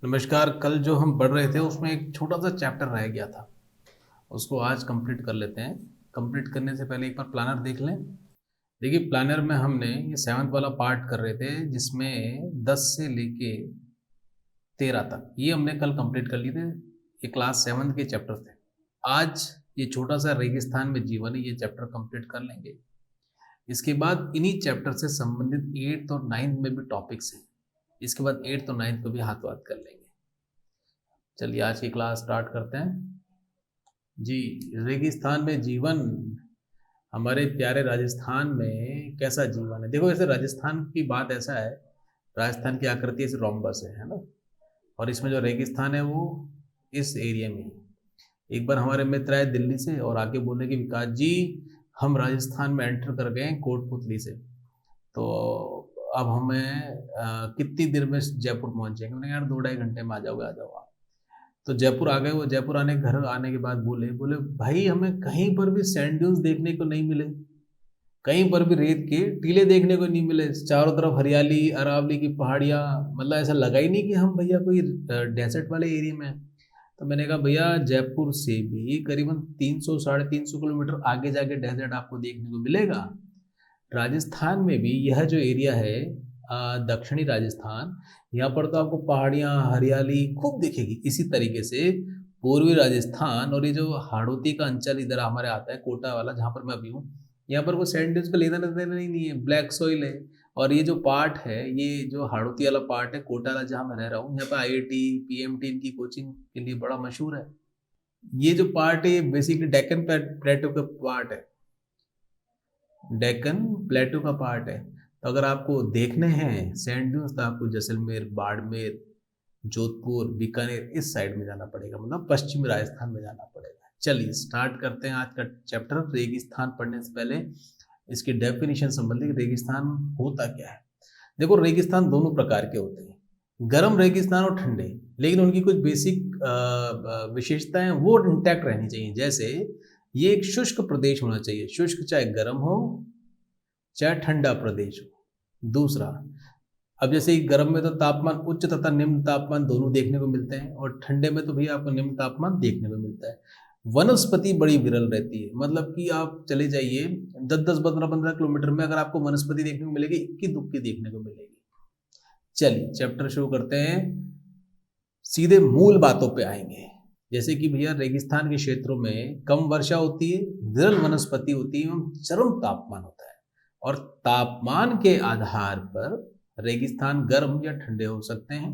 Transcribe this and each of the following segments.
नमस्कार। कल जो हम पढ़ रहे थे उसमें एक छोटा सा चैप्टर रह गया था, उसको आज कंप्लीट कर लेते हैं। कंप्लीट करने से पहले एक बार प्लानर देख लें। देखिए, प्लानर में हमने ये 7th वाला पार्ट कर रहे थे जिसमें 10 से लेके 13 तक ये हमने कल कंप्लीट कर लिए थे। ये क्लास 7 के चैप्टर थे। आज ये छोटा सा रेगिस्तान में जीवन है, ये चैप्टर कंप्लीट कर लेंगे। इसके बाद इन्हीं चैप्टर से संबंधित 8th और 9th में भी टॉपिक्स हैं। इसके बाद 8th और 9th को भी हाथ बात कर लेंगे। चलिए आज की क्लास स्टार्ट करते हैं जी। रेगिस्तान में जीवन, हमारे प्यारे राजस्थान में कैसा जीवन है। देखो, ऐसे राजस्थान की बात ऐसा है, राजस्थान की आकृति ऐसे रोम्बस है ना, और इसमें जो रेगिस्तान है वो इस एरिया में है। एक बार हमारे मित्र आए दिल्ली से और आके बोले कि विकास जी, हम राजस्थान में एंटर कर गए हैं कोटपुतली से, तो अब हमें कितनी देर में जयपुर पहुंच जाएंगे। मैंने कहा यार 2-2.5 घंटे में आ जाओगे, आ जाओ आप। तो जयपुर आ गए। वो जयपुर घर आने के बाद बोले बोले भाई, हमें कहीं पर भी सैंड ड्यून्स देखने को नहीं मिले, कहीं पर भी रेत के टीले देखने को नहीं मिले। चारों तरफ हरियाली, अरावली की पहाड़ियाँ, मतलब ऐसा लगा ही नहीं कि हम भैया कोई डेजर्ट वाले एरिया में हैं। तो मैंने कहा भैया, जयपुर से भी करीबन 300-350 किलोमीटर आगे जाके डेजर्ट आपको देखने को मिलेगा। राजस्थान में भी यह जो एरिया है, दक्षिणी राजस्थान, यहाँ पर तो आपको पहाड़ियाँ, हरियाली खूब दिखेगी। इसी तरीके से पूर्वी राजस्थान और ये जो हाड़ौती का अंचल इधर हमारे आता है, कोटा वाला, जहाँ पर मैं अभी हूँ, यहाँ पर वो सैंड ड्यून्स का लेना देना नहीं है, ब्लैक सॉइल है। और ये जो पार्ट है, ये जो हाड़ौती वाला पार्ट है, कोटा वाला जहाँ मैं रह रहा हूँ, यहाँ पर IIT PMT इनकी कोचिंग के लिए बड़ा मशहूर है। ये जो पार्ट है बेसिकली डेक्कन प्लेटो का पार्ट है, डेक्कन प्लेटो का पार्ट है। तो अगर आपको देखने हैं सैंड ड्यून्स तो आपको जैसलमेर, बाड़मेर, जोधपुर, बीकानेर इस साइड में जाना पड़ेगा, मतलब पश्चिमी राजस्थान में जाना पड़ेगा। चलिए स्टार्ट करते हैं आज का चैप्टर। रेगिस्तान पढ़ने से पहले इसकी डेफिनेशन संबंधी, रेगिस्तान होता क्या है। देखो, रेगिस्तान दोनों प्रकार के होते हैं, गर्म रेगिस्तान और ठंडे, लेकिन उनकी कुछ बेसिक विशेषताएं वो इंटैक्ट रहनी चाहिए। जैसे ये एक शुष्क प्रदेश होना चाहिए, शुष्क चाहे गर्म हो चाहे ठंडा प्रदेश हो। दूसरा, अब जैसे गर्म में तो तापमान उच्च तथा निम्न तापमान दोनों देखने को मिलते हैं, और ठंडे में तो भैया आपको निम्न तापमान देखने को मिलता है। वनस्पति बड़ी विरल रहती है, मतलब कि आप चले जाइए 10-10, 15-15 किलोमीटर में अगर आपको वनस्पति देखने को मिलेगी, इक्की दुक्की देखने को मिलेगी। चलिए चैप्टर शुरू करते हैं, सीधे मूल बातों पे आएंगे। जैसे कि भैया रेगिस्तान के क्षेत्रों में कम वर्षा होती है, विरल वनस्पति होती है एवं चरम तापमान होता है। और तापमान के आधार पर रेगिस्तान गर्म या ठंडे हो सकते हैं।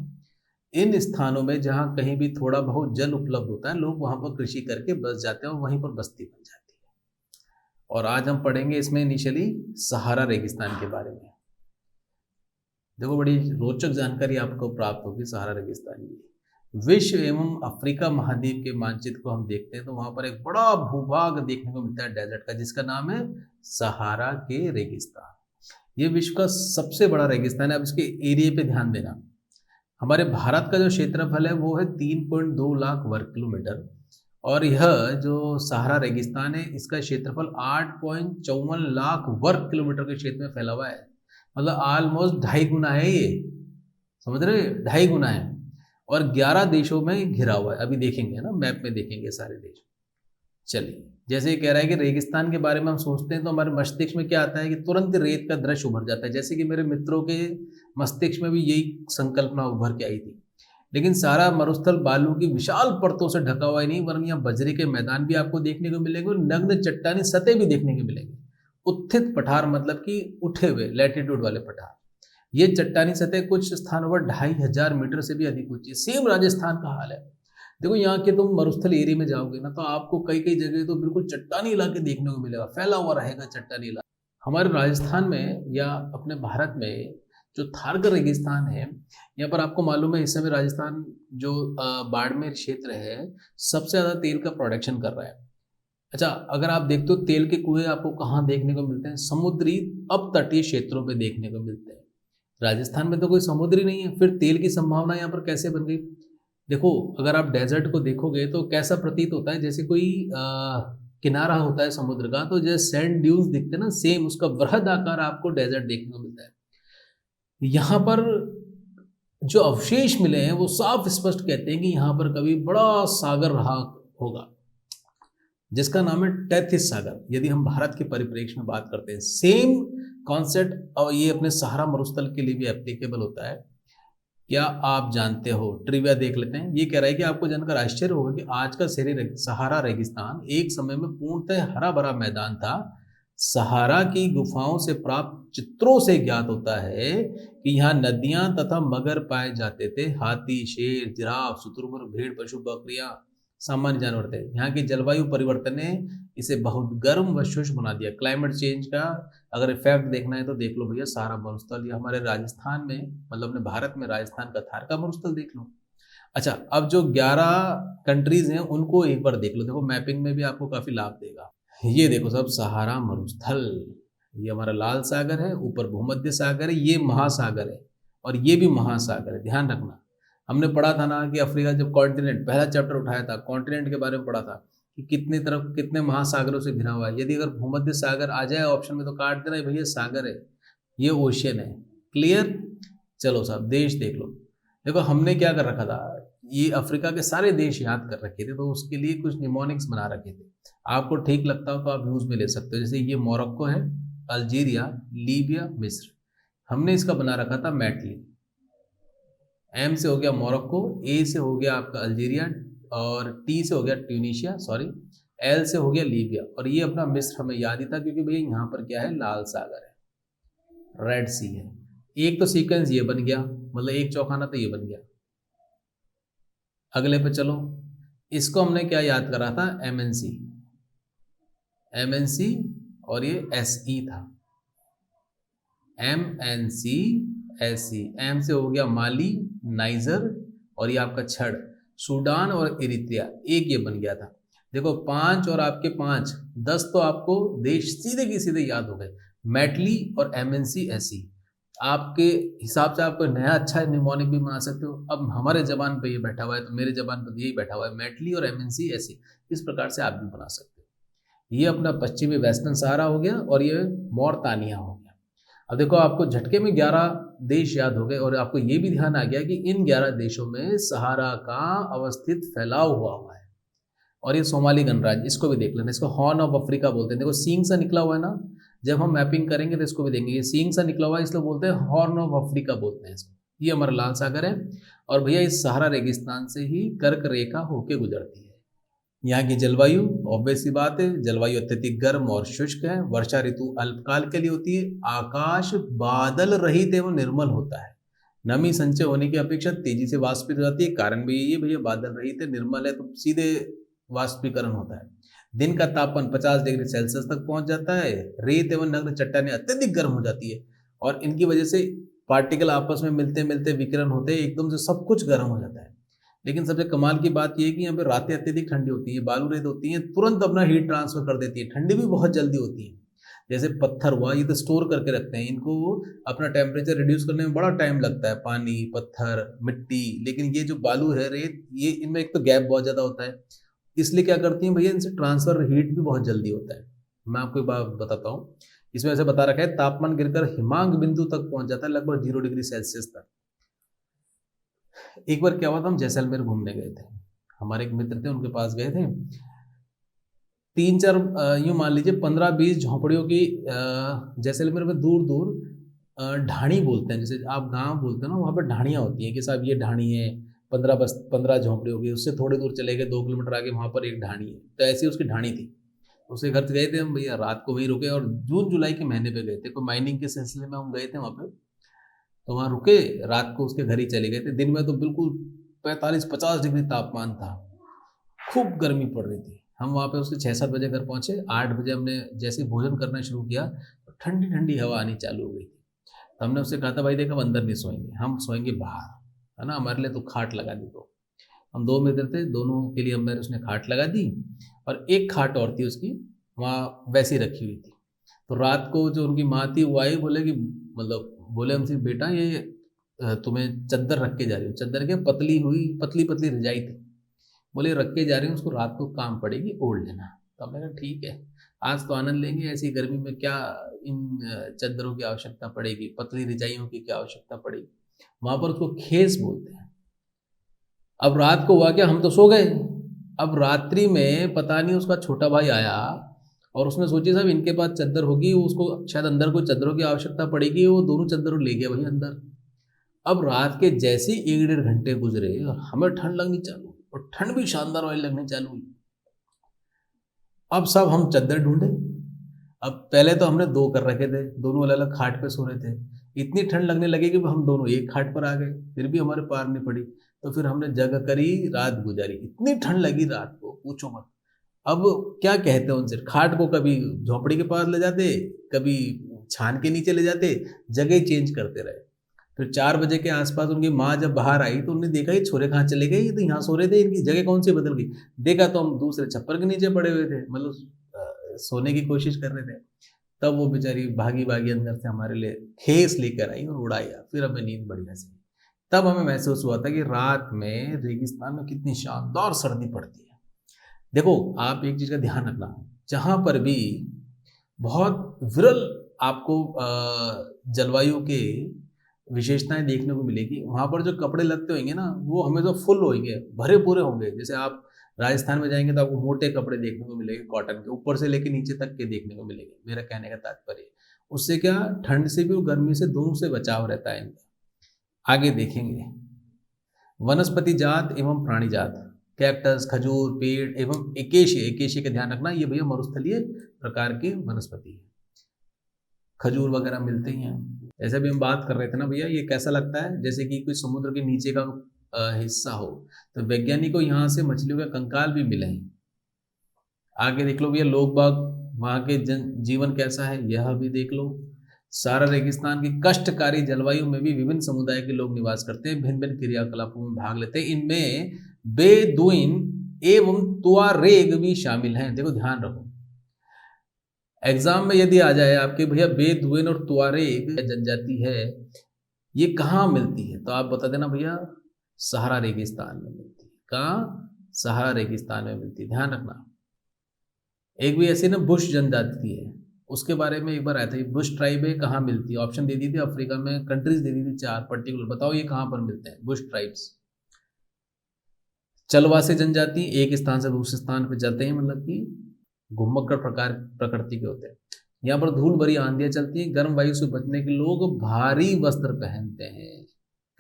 इन स्थानों में जहां कहीं भी थोड़ा बहुत जल उपलब्ध होता है, लोग वहां पर कृषि करके बस जाते हैं और वहीं पर बस्ती बन जाती है। और आज हम पढ़ेंगे इसमें इनिशियली सहारा रेगिस्तान के बारे में। देखो, बड़ी रोचक जानकारी आपको प्राप्त होगी सहारा रेगिस्तान की। विश्व एवं अफ्रीका महाद्वीप के मानचित्र को हम देखते हैं तो वहां पर एक बड़ा भूभाग देखने को मिलता है डेजर्ट का, जिसका नाम है सहारा के रेगिस्तान। ये विश्व का सबसे बड़ा रेगिस्तान है। अब इसके एरिया पे ध्यान देना। हमारे भारत का जो क्षेत्रफल है वो है 3.2 लाख वर्ग किलोमीटर, और यह जो सहारा रेगिस्तान है इसका क्षेत्रफल 8.54 लाख वर्ग किलोमीटर के क्षेत्र में फैला हुआ है। मतलब ऑलमोस्ट 2.5 गुना है ये, समझ रहे, 2.5 गुना है। और 11 देशों में घिरा हुआ है। अभी देखेंगे ना, मैप में देखेंगे सारे देश। चलिए, जैसे ये कह रहा है कि रेगिस्तान के बारे में हम सोचते हैं तो हमारे मस्तिष्क में क्या आता है कि तुरंत रेत का दृश्य उभर जाता है। जैसे कि मेरे मित्रों के मस्तिष्क में भी यही संकल्पना उभर के आई थी। लेकिन सारा मरुस्थल बालू की विशाल परतों से ढका हुआ ही नहीं, वरन यहाँ बजरे के मैदान भी आपको देखने को मिलेंगे और नग्न चट्टानी सतह भी देखने को मिलेंगे। उत्थित पठार, मतलब कि उठे हुए लैटिट्यूड वाले पठार। ये चट्टानी सतह कुछ स्थानों पर 2500 मीटर से भी अधिक ऊंची है। सेम राजस्थान का हाल है। देखो, यहाँ के तुम मरुस्थल एरिया में जाओगे ना तो आपको कई कई जगह तो बिल्कुल चट्टानी इलाके देखने को मिलेगा, फैला हुआ रहेगा चट्टानी इलाका। हमारे राजस्थान में या अपने भारत में जो थारगर रेगिस्तान है, यहाँ पर आपको मालूम है इस समय राजस्थान जो बाड़मेर क्षेत्र है सबसे ज़्यादा तेल का प्रोडक्शन कर रहा है। अच्छा, अगर आप देखते हो तेल के कुएं आपको कहाँ देखने को मिलते हैं? समुद्री अप तटीय क्षेत्रों पे देखने को मिलते हैं। राजस्थान में तो कोई समुद्र नहीं है, फिर तेल की संभावना यहाँ पर कैसे बन गई? देखो, अगर आप डेजर्ट को देखोगे तो कैसा प्रतीत होता है, जैसे कोई किनारा होता है समुद्र का, तो जैसे सैंड ड्यून्स दिखते हैं ना, सेम उसका वृहद आकार आपको डेजर्ट देखने को मिलता है। यहाँ पर जो अवशेष मिले हैं वो साफ स्पष्ट कहते हैं कि यहाँ पर कभी बड़ा सागर रहा होगा, जिसका नाम है टेथिस सागर। यदि हम भारत के परिप्रेक्ष्य में बात करते हैं, सेम कॉन्सेप्ट और ये अपने सहारा मरुस्थल के लिए भी एप्लीकेबल होता है। क्या आप जानते हो, ट्रिविया देख लेते हैं। ये कह रहा है कि आपको जानकर आश्चर्य होगा कि आज का सहारा रेगिस्तान एक समय में पूर्णतः हरा भरा मैदान था। सहारा की गुफाओं से प्राप्त चित्रों से ज्ञात होता है कि यहाँ नदियां तथा मगर पाए जाते थे। हाथी, शेर, जिराफ, शुतुरमुर्ग, भेड़, पशु, बकरियां सामान्य जानवर थे। यहाँ की जलवायु परिवर्तन ने इसे बहुत गर्म व शुष्क बना दिया। क्लाइमेट चेंज का अगर इफेक्ट देखना है तो देख लो भैया, सहारा मरुस्थल, ये हमारे राजस्थान में, मतलब अपने भारत में राजस्थान का थार का मरुस्थल देख लो। अच्छा, अब जो 11 कंट्रीज हैं उनको एक बार देख लो। देखो मैपिंग में भी आपको काफी लाभ देगा। ये देखो सब सहारा मरुस्थल, ये हमारा लाल सागर है, ऊपर भूमध्य सागर है, ये महासागर है और ये भी महासागर है। ध्यान रखना, हमने पढ़ा था ना कि अफ्रीका, जब कॉन्टिनेंट पहला चैप्टर उठाया था, कॉन्टिनेंट के बारे में पढ़ा था कि कितने तरफ कितने महासागरों से घिरा हुआ है। यदि अगर भूमध्य सागर आ जाए ऑप्शन में तो काट देना भैया, सागर है, ये ओशियन है। क्लियर? चलो साहब देश देख लो। देखो हमने क्या कर रखा था, ये अफ्रीका के सारे देश याद कर रखे थे, तो उसके लिए कुछ निमोनिक्स बना रखे थे। आपको ठीक लगता हो तो आप यूज में ले सकते हो। जैसे ये मोरक्को है, अल्जीरिया, लीबिया, मिस्र। हमने इसका बना रखा था मैटली। एम से हो गया मोरक्को, ए से हो गया आपका अल्जीरिया, और टी से हो गया ट्यूनिशिया, सॉरी, एल से हो गया लीबिया, और ये अपना मिस्र हमें याद ही था क्योंकि भैया यहाँ पर क्या है, लाल सागर है, रेड सी है। एक तो सीक्वेंस ये बन गया, मतलब एक चौखाना तो ये बन गया। अगले पे चलो, इसको हमने क्या याद करा था, एमएनसी, एमएनसी, और ये एसई था, एमएनसी एसई। एम से हो गया माली, नाइजर, और ये आपका छड़, सूडान और इरित्रिया, एक ये बन गया था। देखो 5 और आपके 5, 10 तो आपको देश सीधे के सीधे याद हो गए, मैटली और एमएनसी एसई। आपके हिसाब से आप कोई नया अच्छा निमोनिक भी बना सकते हो। अब हमारे जबान पे ये बैठा हुआ है तो मेरे जबान पर यही बैठा हुआ है, मैटली और एमएनसी एसई। इस प्रकार से आप भी बना सकते हो। ये अपना पश्चिमी वेस्टर्न सहारा हो गया और ये मौरतानिया हो गया। अब देखो आपको झटके में 11 देश याद हो गए, और आपको ये भी ध्यान आ गया कि इन 11 देशों में सहारा का अवस्थित फैलाव हुआ है। और ये सोमाली गणराज्य, इसको भी देख लेना, इसको हॉर्न ऑफ अफ्रीका बोलते हैं। देखो सींग सा निकला हुआ है ना, जब हम मैपिंग करेंगे तो इसको भी देंगे, ये सींग सा निकला हुआ है, इसलिए बोलते हैं हॉर्न ऑफ अफ्रीका बोलते हैं इसको। ये हमारा लाल सागर है, और भैया इस सहारा रेगिस्तान से ही कर्क रेखा होके गुजरती है। यहाँ की जलवायु ऑब्वियस सी बात है, जलवायु अत्यधिक गर्म और शुष्क है। वर्षा ऋतु अल्पकाल के लिए होती है। आकाश बादल रहित एवं निर्मल होता है। नमी संचय होने की अपेक्षा तेजी से वाष्पित हो जाती है। कारण भी यही है भैया, बादल रहित है, निर्मल है, तो सीधे वाष्पीकरण होता है। दिन का तापमान 50 डिग्री सेल्सियस तक पहुंच जाता है। रेत एवं नग्न चट्टानें अत्यधिक गर्म हो जाती है, और इनकी वजह से पार्टिकल आपस में मिलते मिलते विकिरण होते हैं, एकदम से सब कुछ गर्म हो जाता है। लेकिन सबसे कमाल की बात यह है कि यहाँ पे रातें अत्यधिक ठंडी होती हैं, बालू रेत होती हैं, तुरंत अपना हीट ट्रांसफर कर देती है, ठंडी भी बहुत जल्दी होती है। जैसे पत्थर हुआ, ये तो स्टोर करके रखते हैं, इनको अपना टेम्परेचर रिड्यूस करने में बड़ा टाइम लगता है, पानी, पत्थर, मिट्टी। लेकिन ये जो बालू है, रेत, ये इनमें एक तो गैप बहुत ज़्यादा होता है, इसलिए क्या करती हैं भैया, इनसे ट्रांसफर हीट भी बहुत जल्दी होता है। मैं आपको एक बात बताता हूँ, इसमें ऐसे बता रखा है, तापमान गिरकर हिमांक बिंदु तक पहुंच जाता है, लगभग 0 डिग्री सेल्सियस तक। एक बार क्या हुआ था, हम जैसलमेर घूमने गए थे, हमारे एक मित्र थे, उनके पास गए थे। 3-4 यूं मान लीजिए 15-20 झोंपड़ियों की, जैसलमेर में दूर दूर ढाणी बोलते हैं, जैसे आप गांव बोलते हो ना, वहाँ पर ढाणियाँ होती हैं कि साहब ये ढाणी है, 15 झोंपड़ियों की। उससे थोड़ी दूर चले गए, 2 किलोमीटर आगे, वहाँ पर एक ढाणी है, तो ऐसी उसकी ढाणी थी। उसके घर से गए थे हम भैया, रात को वहीं रुके, और जून जुलाई के महीने पे गए थे, कोई माइनिंग के सिलसिले में हम गए थे वहाँ पे। तो वहाँ रुके, रात को उसके घर ही चले गए थे। दिन में तो बिल्कुल 45-50 डिग्री तापमान था, खूब गर्मी पड़ रही थी। हम वहाँ पे उसके 6-7 बजे घर पहुँचे। 8 बजे हमने जैसे ही भोजन करना शुरू किया तो ठंडी ठंडी हवा आनी चालू हो गई थी। तो हमने उससे कहा था, भाई देखो, हम अंदर नहीं सोएंगे, हम सोएंगे बाहर, है ना, हमारे लिए तो खाट लगा दी। तो हम 2 मित्र थे, दोनों के लिए हमने उसने खाट लगा दी, और एक खाट और थी उसकी वहाँ वैसी रखी हुई थी। तो रात को जो उनकी माँ थी वो आई, बोले कि, मतलब बोले हमसे, बेटा ये तुम्हें चद्दर रख के जा रही हूँ। चद्दर के पतली हुई, पतली पतली रजाई थी, बोले रख के जा रही हूँ, उसको रात को काम पड़ेगी, ओढ़ लेना। तो हमने कहा ठीक है, आज तो आनंद लेंगे, ऐसी गर्मी में क्या इन चद्दरों की आवश्यकता पड़ेगी, पतली रजाइयों की क्या आवश्यकता पड़ेगी। वहाँ पर उसको खेस बोलते हैं। अब रात को हुआ क्या, हम तो सो गए। अब रात्रि में पता नहीं उसका छोटा भाई आया और उसने सोची साहब इनके पास चादर होगी, उसको शायद अंदर कोई चादरों की आवश्यकता पड़ेगी, वो दोनों चादरों ले गया भाई अंदर। अब रात के जैसे ही 1-1.5 घंटे गुजरे और हमें ठंड लगनी चालू हुई, और ठंड भी शानदार वाली लगनी चालू हुई। अब सब हम चादर ढूंढे। अब पहले तो हमने 2 कर रखे थे, दोनों अलग अलग खाट पे सो रहे थे। इतनी ठंड लगने लगी कि हम दोनों एक खाट पर आ गए, फिर भी हमारे पार नहीं पड़ी। तो फिर हमने जगह करी, रात गुजारी। इतनी ठंड लगी रात को, पूछो मत। अब क्या कहते हैं उनसे, खाट को कभी झोपड़ी के पास ले जाते, कभी छान के नीचे ले जाते, जगह चेंज करते रहे। फिर 4 बजे के आसपास उनकी माँ जब बाहर आई तो उन्होंने देखा ये छोरे कहाँ चले गए, ये तो यहाँ सो रहे थे, इनकी जगह कौन सी बदल गई। देखा तो हम दूसरे छप्पर के नीचे पड़े हुए थे, मतलब सोने की कोशिश कर रहे थे। तब वो बेचारी भागी भागी अंदर से हमारे लिए खेस लेकर आई और उड़ाया, फिर हमें नींद बढ़िया सी। तब हमें महसूस हुआ था कि रात में रेगिस्तान में कितनी शानदार सर्दी पड़ती है। देखो आप एक चीज का ध्यान रखना, जहां पर भी बहुत विरल आपको जलवायु के विशेषताएं देखने को मिलेगी, वहां पर जो कपड़े लगते होंगे ना वो हमेशा फुल होंगे, भरे पूरे होंगे। जैसे आप राजस्थान में जाएंगे तो आपको मोटे कपड़े देखने को मिलेंगे, कॉटन के ऊपर से लेके नीचे तक के देखने को मिलेंगे। मेरा कहने का तात्पर्य उससे क्या, ठंड से भी और गर्मी से, दोनों से बचाव रहता है इनका। आगे देखेंगे वनस्पति जात एवं प्राणी जात, कैक्टस, खजूर, पेड़ एवं एकेशिया। एकेशिया का ध्यान रखना, ये भैया मरुस्थलीय प्रकार की वनस्पति है। खजूर वगैरह मिलते ही हैं। जैसे भी हम बात कर रहे थे ना भैया, ये कैसा लगता है जैसे कि कोई समुद्र के नीचे का हिस्सा हो। तो वैज्ञानिक को यहाँ से मछलियों का कंकाल भी मिले हैं। आगे देख लो भैया, लोग बाग वहाँ के जीवन कैसा है यह भी देख लो। सारा रेगिस्तान की कष्टकारी जलवायु में भी विभिन्न समुदाय के लोग निवास करते हैं, भिन्न भिन्न क्रियाकलापों में भाग लेते हैं। इनमें बेदुइन एवं तुआरेग भी शामिल हैं। देखो ध्यान रखो, एग्जाम में यदि आ जाए आपके भैया बेदुइन और तुआरेग जनजाति है, ये कहाँ मिलती है, तो आप बता देना भैया सहारा रेगिस्तान में मिलती है। कहाँ? सहारा रेगिस्तान में मिलती है, ध्यान रखना। एक भी ऐसी ना बुश जनजाति है, उसके बारे में एक बार आया था। ये बुश ट्राइब है, कहाँ मिलती है, ऑप्शन दे दी थी अफ्रीका में, कंट्रीज दे दी थी 4 पर्टिकुलर, बताओ ये कहाँ पर मिलते हैं बुश ट्राइब्स। चलवासी जनजाति एक स्थान से दूसरे स्थान पर जाते हैं, मतलब कि घुमक्कड़ प्रकार प्रकृति के होते हैं। यहाँ पर धूल भरी आंधियां चलती हैं, गर्म वायु से बचने के लोग भारी वस्त्र पहनते हैं।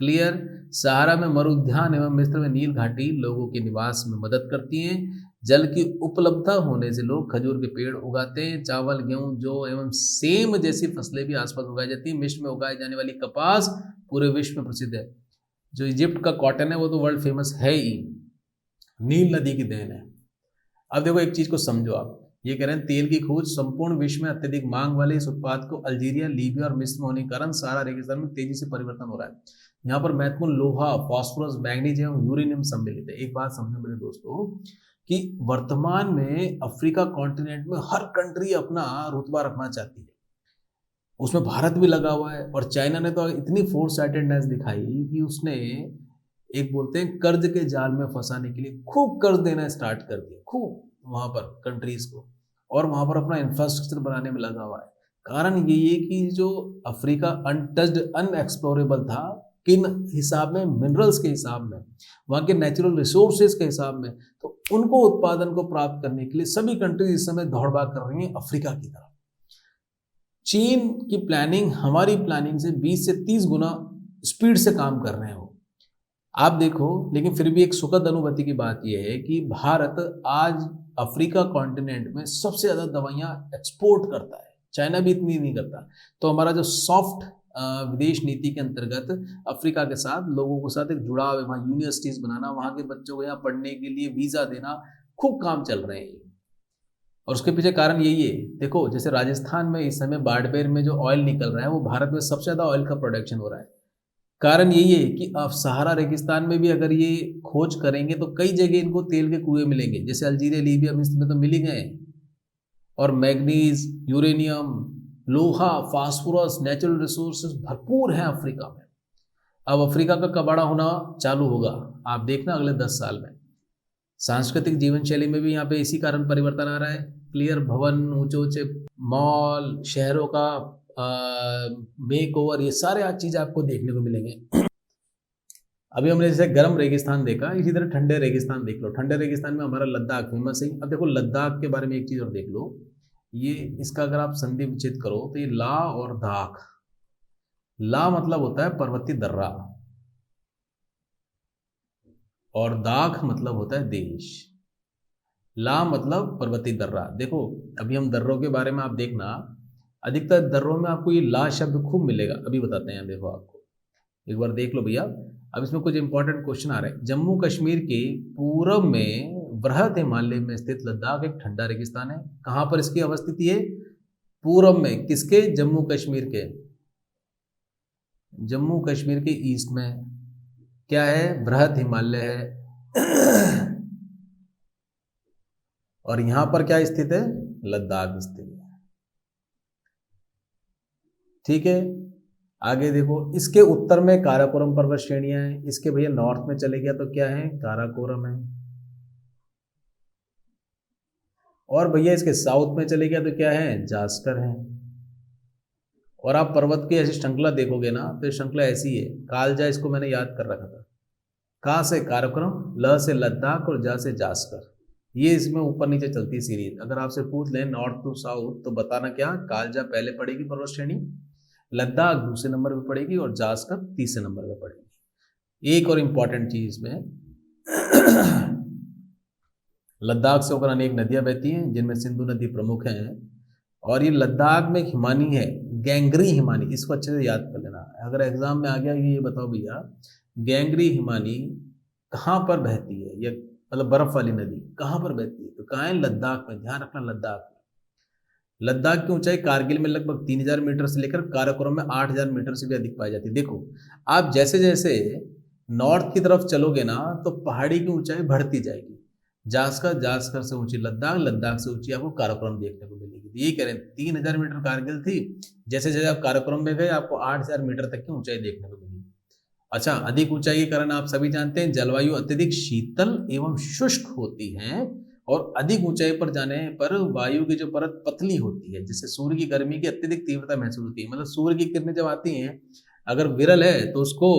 क्लियर? सहारा में मरुद्यान एवं मिस्र में नील घाटी लोगों के निवास में मदद करती हैं। जल की उपलब्धता होने से लोग खजूर के पेड़ उगाते हैं। चावल, गेहूं, जौ एवं सेम जैसी फसलें भी आसपास उगाई जाती हैं। मिस्र में उगाई जाने वाली कपास पूरे विश्व में प्रसिद्ध है। जो इजिप्ट का कॉटन है वो तो वर्ल्ड फेमस है ही, नील नदी की देन है। अब देखो एक चीज को समझो आप, ये कह रहे हैं तेल की खोज संपूर्ण विश्व में अत्यधिक मांग वाले इस उत्पाद को अल्जीरिया, लीबिया और मिस्र में होने के कारण सारा रेगिस्तान में तेजी से परिवर्तन हो रहा है। यहाँ पर महत्वपूर्ण लोहा, फास्फोरस, मैग्नीज एवं यूरेनियम सम्मिलित है। एक बात समझो मेरे दोस्तों कि वर्तमान में अफ्रीका कॉन्टिनेंट में हर कंट्री अपना रुतबा रखना चाहती है, उसमें भारत भी लगा हुआ है। और चाइना ने तो इतनी फोर साइटेडनेस दिखाई कि उसने एक बोलते हैं कर्ज के जाल में फंसाने के लिए खूब कर्ज देना स्टार्ट कर दिया, खूब वहां पर कंट्रीज को, और वहां पर अपना इंफ्रास्ट्रक्चर बनाने में लगा हुआ है। कारण यही है कि जो अफ्रीका अनटच्ड, अनएक्सप्लोरेबल था, किन हिसाब में, मिनरल्स के हिसाब में, वहाँ के नेचुरल रिसोर्सेज के हिसाब में, तो उनको उत्पादन को प्राप्त करने के लिए सभी कंट्रीज इस समय दौड़ भाग कर रही हैं अफ्रीका की तरफ। चीन की प्लानिंग हमारी प्लानिंग से 20 से 30 गुना स्पीड से काम कर रहे हैं वो, आप देखो। लेकिन फिर भी एक सुखद अनुभूति की बात यह है कि भारत आज अफ्रीका कॉन्टिनेंट में सबसे ज्यादा दवाइयां एक्सपोर्ट करता है, चाइना भी इतनी नहीं करता। तो हमारा जो सॉफ्ट विदेश नीति के अंतर्गत अफ्रीका के साथ लोगों के साथ एक जुड़ाव है, वहाँ यूनिवर्सिटीज बनाना, वहाँ के बच्चों को यहाँ पढ़ने के लिए वीजा देना, खूब काम चल रहे हैं। और उसके पीछे कारण यही है, देखो जैसे राजस्थान में इस समय बाड़मेर में जो ऑयल निकल रहा है वो भारत में सबसे ज्यादा ऑयल का प्रोडक्शन हो रहा है। कारण यही है कि अब सहारा रेगिस्तान में भी अगर ये खोज करेंगे तो कई जगह इनको तेल के कुएं मिलेंगे, जैसे अल्जीरिया, लीबिया, मिस्र में तो मिल ही गए। और मैग्नीज, यूरेनियम, लोहा, फास्फोरस, नेचुरल रिसोर्सेज भरपूर हैं अफ्रीका में। अब अफ्रीका का कबाड़ा होना चालू होगा, आप देखना अगले 10 साल में। सांस्कृतिक जीवन शैली में भी यहाँ पे इसी कारण परिवर्तन आ रहा है। क्लियर? भवन, ऊंचे ऊंचे मॉल, शहरों का मेक ओवर, ये सारे आज चीज आपको देखने को मिलेंगे। अभी हमने जैसे गर्म रेगिस्तान देखा, इसी तरह ठंडे रेगिस्तान देख लो। ठंडे रेगिस्तान में हमारा लद्दाख फेमस है। अब देखो लद्दाख के बारे में एक चीज़ और देख लो, ये इसका अगर आप संधि विच्छेद करो तो ये ला और दाख, ला मतलब होता है पर्वतीय दर्रा और दाख मतलब होता है देश। ला मतलब पर्वतीय दर्रा। देखो अभी हम दर्रों के बारे में आप देखना, अधिकतर दर्रों में आपको ये ला शब्द खूब मिलेगा। अभी बताते हैं, देखो आपको एक बार देख लो भैया। अब इसमें कुछ इंपॉर्टेंट क्वेश्चन आ रहे हैं। जम्मू कश्मीर के पूर्व में बृहद हिमालय में स्थित लद्दाख एक ठंडा रेगिस्तान है। कहां पर इसकी अवस्थिति है? पूर्व में। किसके? जम्मू कश्मीर के। जम्मू कश्मीर के ईस्ट में क्या है? बृहद हिमालय है। और यहां पर क्या स्थित है? लद्दाख स्थित है। ठीक है, आगे देखो, इसके उत्तर में काराकोरम पर्वत श्रेणियां हैं। इसके भैया नॉर्थ में चले गया तो क्या है? काराकोरम है। और भैया इसके साउथ में चले गया तो क्या है? जास्कर है। और आप पर्वत की ऐसी श्रृंखला देखोगे ना तो श्रृंखला ऐसी है। कालजा इसको मैंने याद कर रखा था। का से काराकोरम, ल से लद्दाख और जा से जास्कर, ये इसमें ऊपर नीचे चलती है सीरीज। अगर आपसे पूछ लें नॉर्थ टू साउथ तो बताना क्या? कालजा पहले पड़ेगी पर्वत श्रेणी, लद्दाख दूसरे नंबर पे पड़ेगी और जास्कर तीसरे नंबर पे पड़ेगी। एक और इंपॉर्टेंट चीज इसमें, लद्दाख से होकर अनेक नदियां बहती हैं जिनमें सिंधु नदी प्रमुख है। और ये लद्दाख में एक हिमानी है, गैंगरी हिमानी, इसको अच्छे से याद कर लेना। अगर एग्जाम में आ गया ये बताओ भैया, गैंगरी हिमानी कहाँ पर बहती है? या मतलब बर्फ वाली नदी कहाँ पर बहती है? तो कहाँ है? लद्दाख में। ध्यान रखना, लद्दाख में। लद्दाख की ऊंचाई कारगिल में लगभग 3000 मीटर से लेकर काराकोरम में 8000 मीटर से भी अधिक पाई जाती है। देखो आप जैसे जैसे नॉर्थ की तरफ चलोगे ना तो पहाड़ी की ऊंचाई बढ़ती जाएगी। जास्कर, जास्कर से ऊंची लद्दाख, लद्दाख से ऊंची आपको काराकोरम देखने को मिलेगी। तो यही कह रहे हैं 3000 मीटर कारगिल थी, जैसे जैसे आप काराकोरम में गए आपको 8000 मीटर तक की ऊंचाई देखने को मिली। अच्छा, अधिक ऊंचाई के कारण आप सभी जानते हैं जलवायु अत्यधिक शीतल एवं शुष्क होती है। और अधिक ऊंचाई पर जाने पर वायु की जो परत पतली होती है, जिससे सूर्य की गर्मी की अत्यधिक तीव्रता महसूस होती है। मतलब सूर्य की किरणें जब आती हैं, अगर विरल है तो उसको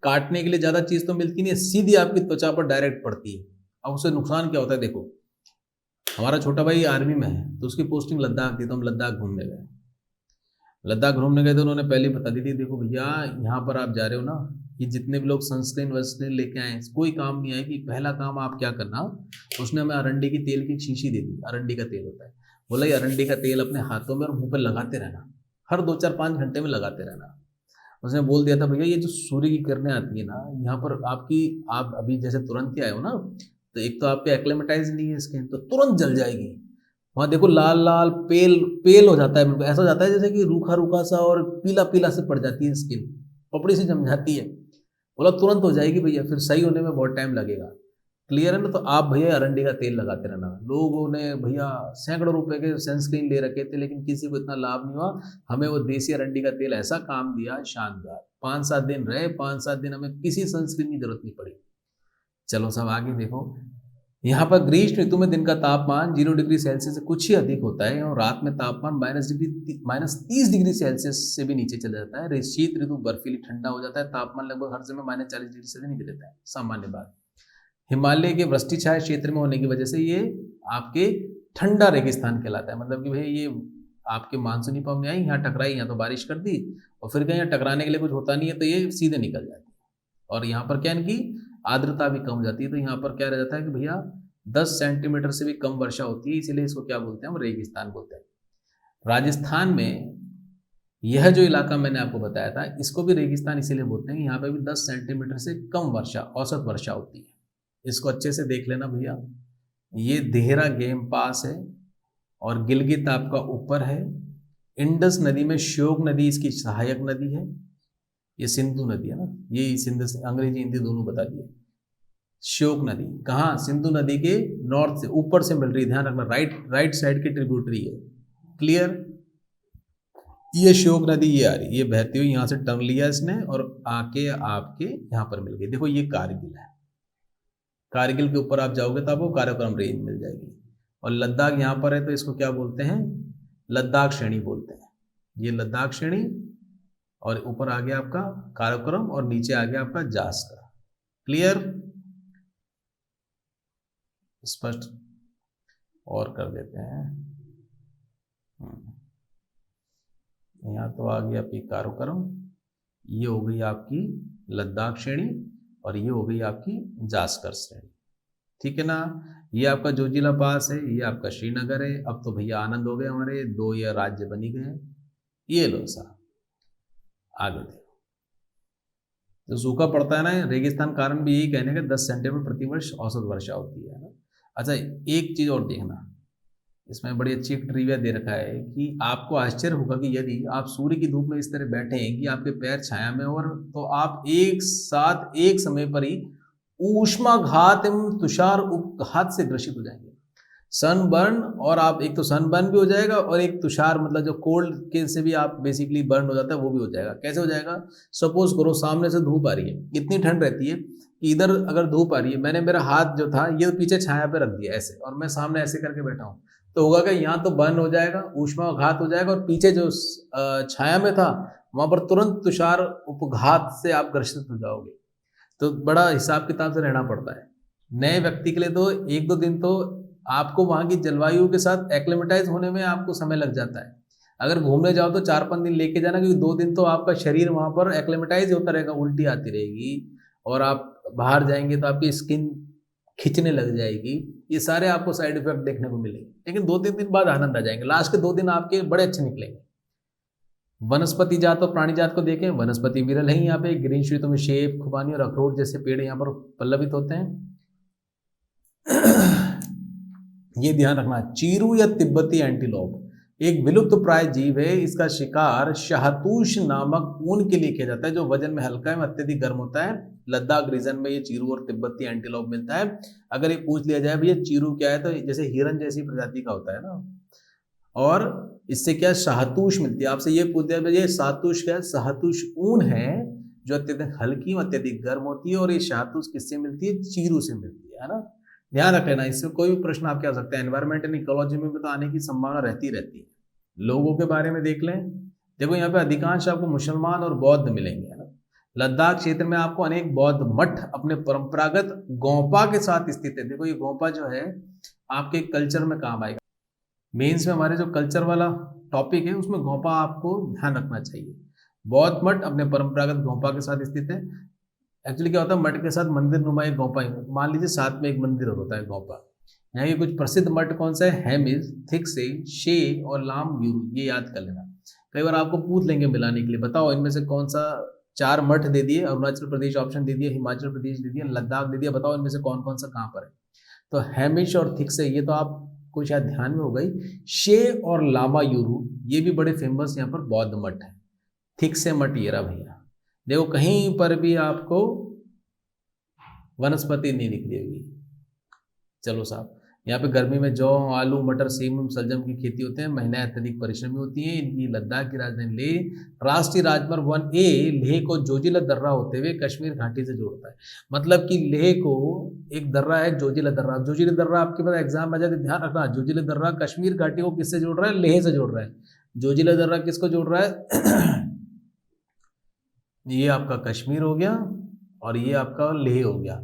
काटने के लिए ज्यादा चीज तो मिलती नहीं है, सीधी आपकी त्वचा पर डायरेक्ट पड़ती है। अब उससे नुकसान क्या होता है? देखो हमारा छोटा भाई आर्मी में है तो उसकी पोस्टिंग लद्दाख थी, तो हम लद्दाख घूमने गए। लद्दाख घूमने गए तो उन्होंने पहले बता दी थी, देखो भैया यहाँ पर आप जा रहे हो ना, ये जितने भी लोग सनस्क्रीन वनस्क्रीन लेके आए कोई काम नहीं आएगी। पहला काम आप क्या करना, उसने हमें अरंडी की तेल की शीशी दे दी। अरंडी का तेल होता है, बोला ये अरंडी का तेल अपने हाथों में और मुंह पर लगाते रहना, हर 2-4-5 घंटे में लगाते रहना। उसने बोल दिया था भैया ये जो सूर्य की किरणें आती है ना यहाँ पर आपकी, आप अभी जैसे तुरंत ही आए हो ना, तो एक तो आपके एक्लेमेटाइज नहीं है स्किन, तो तुरंत जल जाएगी। वहां देखो लाल लाल पेल पेल हो जाता है, बिल्कुल ऐसा हो जाता है जैसे कि रूखा रूखा सा और पीला पीला से पड़ जाती है स्किन, पपड़ी सी जम जाती है। बोला तुरंत हो जाएगी भैया, फिर सही होने में बहुत टाइम लगेगा। क्लियर है ना? तो आप भैया अरंडी का तेल लगाते रहना। लोगों ने भैया सैकड़ों रुपए के सनस्क्रीन ले रखे थे लेकिन किसी को इतना लाभ नहीं हुआ। हमें वो देसी अरंडी का तेल ऐसा काम दिया शानदार, 5-7 दिन रहे, 5-7 दिन हमें किसी सनस्क्रीन की जरूरत नहीं पड़ी। चलो सब आगे देखो, यहाँ पर ग्रीष्म ऋतु में दिन का तापमान 0 डिग्री सेल्सियस से कुछ ही अधिक होता है और रात में तापमान -30 डिग्री सेल्सियस से भी नीचे चला जाता है। शीत ऋतु बर्फीली ठंडा हो जाता है, तापमान लगभग हर समय -40 डिग्री से नीचे रहता है, सामान्य बात। हिमालय के वृष्टि छाया क्षेत्र में होने की वजह से ये आपके ठंडा रेगिस्तान कहलाता है। मतलब कि भाई ये आपके मानसूनी पवन आई, यहाँ टकराई, यहाँ तो बारिश कर दी और फिर कहीं टकराने के लिए कुछ होता नहीं है तो ये सीधे निकल जाती है। और यहाँ पर क्या इनकी आर्द्रता भी कम हो जाती है, तो यहाँ पर क्या रह जाता है कि भैया 10 सेंटीमीटर से भी कम वर्षा होती है, इसीलिए इसको क्या बोलते हैं? हम रेगिस्तान बोलते हैं। राजस्थान में यह जो इलाका मैंने आपको बताया था इसको भी रेगिस्तान इसीलिए बोलते हैं कि यहाँ पे भी 10 सेंटीमीटर से कम वर्षा, औसत वर्षा होती है। इसको अच्छे से देख लेना भैया। ये देहरा गेम पास है और गिलगित आपका ऊपर है। इंडस नदी में श्योक नदी इसकी सहायक नदी है। ये सिंधु नदी है ना, ये सिंधु से अंग्रेजी हिंदी दोनों बता दिए। श्योक नदी कहाँ? सिंधु नदी के नॉर्थ से ऊपर से मिल रही है, ध्यान रखना, राइट साइड की ट्रिब्यूटरी है। क्लियर? ये श्योक नदी ये आ रही, ये बहती हुई यहाँ से टर्न लिया इसने और आके आपके यहाँ पर मिल गई। देखो ये कारगिल है, कारगिल के ऊपर आप जाओगे तो आपको काराकोरम रेंज मिल जाएगी। और लद्दाख यहाँ पर है तो इसको क्या बोलते हैं? लद्दाख श्रेणी बोलते हैं। ये लद्दाख श्रेणी और ऊपर आ गया आपका काराकोरम और नीचे आ गया आपका जास्कर। क्लियर, स्पष्ट और कर देते हैं। यहाँ तो आ गई आपकी काराकोरम, ये हो गई आपकी लद्दाख श्रेणी और ये हो गई आपकी जास्कर श्रेणी। ठीक है ना, ये आपका जोजिला पास है, ये आपका श्रीनगर है। अब तो भैया आनंद हो गए, हमारे 2 ये राज्य बनी गए। ये लो साहब, आगे देखो, जो सूखा पड़ता है ना रेगिस्तान, कारण भी यही कहने का 10 सेंटीमीटर प्रति वर्ष औसत वर्षा होती है ना। अच्छा, एक चीज और देखना, इसमें बड़ी अच्छी एक ट्रिविया दे रखा है कि आपको आश्चर्य होगा कि यदि आप सूर्य की धूप में इस तरह बैठे हैं कि आपके पैर छाया में, और तो आप एक साथ एक समय पर ही ऊष्माघात एवं तुषार उपघात से ग्रसित हो जाएंगे। सनबर्न, और आप एक तो सनबर्न भी हो जाएगा और एक तुषार मतलब जो कोल्ड के से भी आप बेसिकली बर्न हो जाता है वो भी हो जाएगा। कैसे हो जाएगा? सपोज करो सामने से धूप आ रही है, इतनी ठंड रहती है कि इधर अगर धूप आ रही है, मैंने मेरा हाथ जो था ये पीछे छाया पे रख दिया ऐसे, और मैं सामने ऐसे करके बैठा हूँ, तो होगा कि यहाँ तो बर्न हो जाएगा, ऊष्माघात हो जाएगा, और पीछे जो छाया में था वहां पर तुरंत तुषार उपघात से आप ग्रसित हो जाओगे। तो बड़ा हिसाब किताब से रहना पड़ता है। नए व्यक्ति के लिए तो 1-2 दिन तो आपको वहां की जलवायु के साथ एक्लेमेटाइज होने में आपको समय लग जाता है। अगर घूमने जाओ तो 4-5 दिन लेके जाना, क्योंकि 2 दिन तो आपका शरीर वहां पर एक्लेमेटाइज होता रहेगा, उल्टी आती रहेगी, और आप बाहर जाएंगे तो आपकी स्किन खिंचने लग जाएगी। ये सारे आपको साइड इफेक्ट देखने को मिलेंगे, लेकिन 2-3 दिन बाद आनंद आ जाएंगे। लास्ट के 2 दिन आपके बड़े अच्छे निकलेंगे। वनस्पति जात और प्राणी जात को देखें, वनस्पति विरल है यहाँ पे। ग्रीन क्षेत्रों में सेब, खुबानी और अखरोट जैसे पेड़ यहाँ पर पल्लवित होते हैं। ये ध्यान रखना, चीरू या तिब्बती एंटीलोप एक विलुप्त प्राय जीव है। इसका शिकार शाहतूश नामक ऊन के लिए किया जाता है, जो वजन में हल्का है, अत्यधिक गर्म होता है। लद्दाख रीजन में ये चीरू और तिब्बती एंटीलोप मिलता है। अगर ये पूछ लिया जाए भैया चीरू क्या है, तो जैसे हिरन जैसी प्रजाति का होता है ना, और इससे क्या शाहतूश मिलती है। आपसे ये पूछ दिया ये शाहतूश क्या है? शाहतूश ऊन है जो अत्यधिक हल्की और अत्यधिक गर्म होती है, और ये शाहतूश किससे मिलती है? चीरू से मिलती है ना। ध्यान रख लेना, इससे कोई भी प्रश्न आपके आ सकता है। एनवायरमेंट एंड इकोलॉजी में भी तो आने की संभावना रहती रहती है। लोगों के बारे में देख लें, देखो यहाँ पे अधिकांश आपको मुसलमान और बौद्ध मिलेंगे, है ना। लद्दाख क्षेत्र में आपको अनेक बौद्ध मठ अपने परंपरागत गोंपा के साथ स्थित है। देखो ये गोंपा जो है आपके कल्चर में काम आएगा। मेंस में हमारे जो कल्चर वाला टॉपिक है उसमें गोंपा आपको ध्यान रखना चाहिए। बौद्ध मठ अपने परंपरागत गोंपा के साथ स्थित है। एक्चुअली क्या होता है, मठ के साथ मंदिर नुमा एक गोंपा, मान लीजिए साथ में एक मंदिर और होता है गोंपा। यहाँ के कुछ प्रसिद्ध मठ कौन सा है? हेमिस, थिक्से, शे और लाम यूरू, ये याद कर लेना। कई बार आपको पूछ लेंगे मिलाने के लिए, बताओ इनमें से कौन सा 4 मठ दे दिए, अरुणाचल प्रदेश ऑप्शन दे दिया, हिमाचल प्रदेश दे दिया, लद्दाख दे दिया, बताओ इनमें से कौन कौन सा कहाँ पर है? तो हेमिश और थिक्से ये तो आपको शायद ध्यान में हो गई। शे और लामा यूरू ये भी बड़े फेमस यहाँ पर बौद्ध मठ है। थिक्से मठ ये रहा भैया। देखो कहीं पर भी आपको वनस्पति नहीं दिख रही होगी। चलो साहब, यहाँ पे गर्मी में जौ, आलू, मटर, सेम, सलजम की खेती होते हैं। महिलाएं अत्यधिक परिश्रमी होती हैं। इनकी लद्दाख की राजधानी लेह राष्ट्रीय राजमार्ग 1A लेह को जोजिला दर्रा होते हुए कश्मीर घाटी से जोड़ता है। मतलब कि लेह को एक दर्रा है जोजिला दर्रा। जोजिला दर्रा आपके पास एग्जाम में जाते ध्यान रखना, जोजिला दर्रा कश्मीर घाटी को किससे जोड़ रहा है? लेह से जोड़ रहा है। जोजिला दर्रा किसको जोड़ रहा है? ये आपका कश्मीर हो गया और ये आपका लेह हो गया।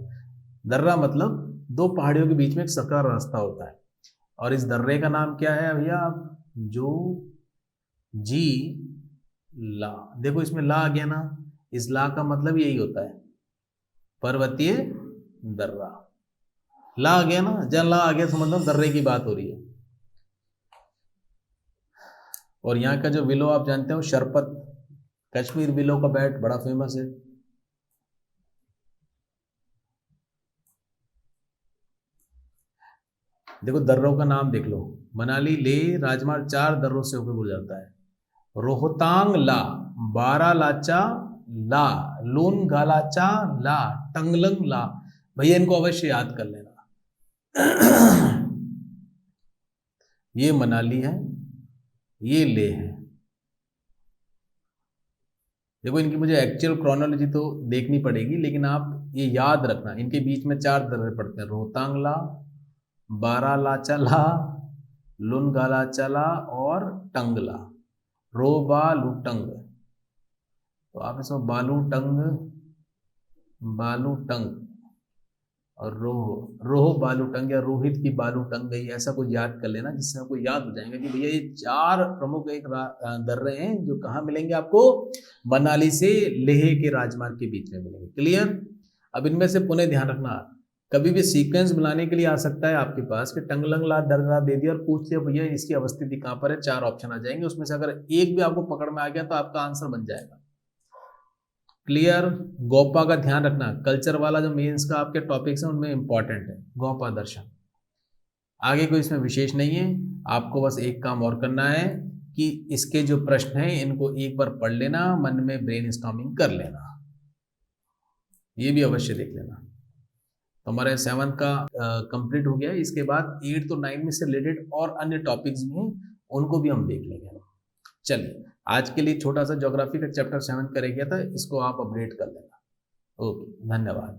दर्रा मतलब 2 पहाड़ियों के बीच में एक सकरा रास्ता होता है, और इस दर्रे का नाम क्या है भैया? जो जी ला। देखो इसमें ला आ गया ना, इस ला का मतलब यही होता है पर्वतीय दर्रा। ला आ गया ना, जब ला आ गया समझ लो दर्रे की बात हो रही है। और यहाँ का जो विलो आप जानते हो, शरपत, कश्मीर विलो का बैट बड़ा फेमस है। देखो दर्रों का नाम देख लो, मनाली लेह राजमार्ग 4 दर्रों से होकर गुजर जाता है। रोहतांग ला, बारालाचा ला, लून गालाचा ला, टंगलंग ला। भैया इनको अवश्य याद कर लेना। ये मनाली है, ये लेह है। देखो इनकी मुझे एक्चुअल क्रोनोलॉजी तो देखनी पड़ेगी, लेकिन आप ये याद रखना, इनके बीच में 4 दर्रे पड़ते हैं। रोहतांग ला, बारालाचला, लुनगालाचला और टंगला, रोबालुटंग। तो आप इसमें बालू टंग और रोहो बालू टंग या रोहित की बालू टंग गई, ऐसा कुछ याद कर लेना जिससे आपको याद हो जाएगा कि भैया ये 4 प्रमुख एक दर्रे हैं जो कहाँ मिलेंगे आपको, मनाली से लेह के राजमार्ग के बीच में मिलेंगे। क्लियर। अब इनमें से पुनः ध्यान रखना, कभी भी सीक्वेंस बनाने के लिए आ सकता है आपके पास कि टंगलंग ला दर्रा दे दिया और पूछ लिया भैया इसकी अवस्थिति कहाँ पर है, 4 ऑप्शन आ जाएंगे, उसमें से अगर एक भी आपको पकड़ में आ गया तो आपका आंसर बन जाएगा। क्लियर। गोपा का ध्यान रखना, कल्चर वाला जो मेंस का आपके टॉपिक्स हैं उनमें इंपॉर्टेंट है गोपा दर्शन। आगे कोई इसमें विशेष नहीं है, आपको बस एक काम और करना है कि इसके जो प्रश्न हैं इनको एक बार पढ़ लेना, मन में ब्रेनस्टॉर्मिंग कर लेना, ये भी अवश्य देख लेना। तो हमारे 7th का कंप्लीट हो गया। इसके बाद 8th और 9th में से रिलेटेड और अन्य टॉपिक्स भी हैं, उनको भी हम देख लेंगे। चलिए, आज के लिए छोटा सा ज्योग्राफी का चैप्टर 7 का रह गया था, इसको आप अपडेट कर लेना। ओके, धन्यवाद।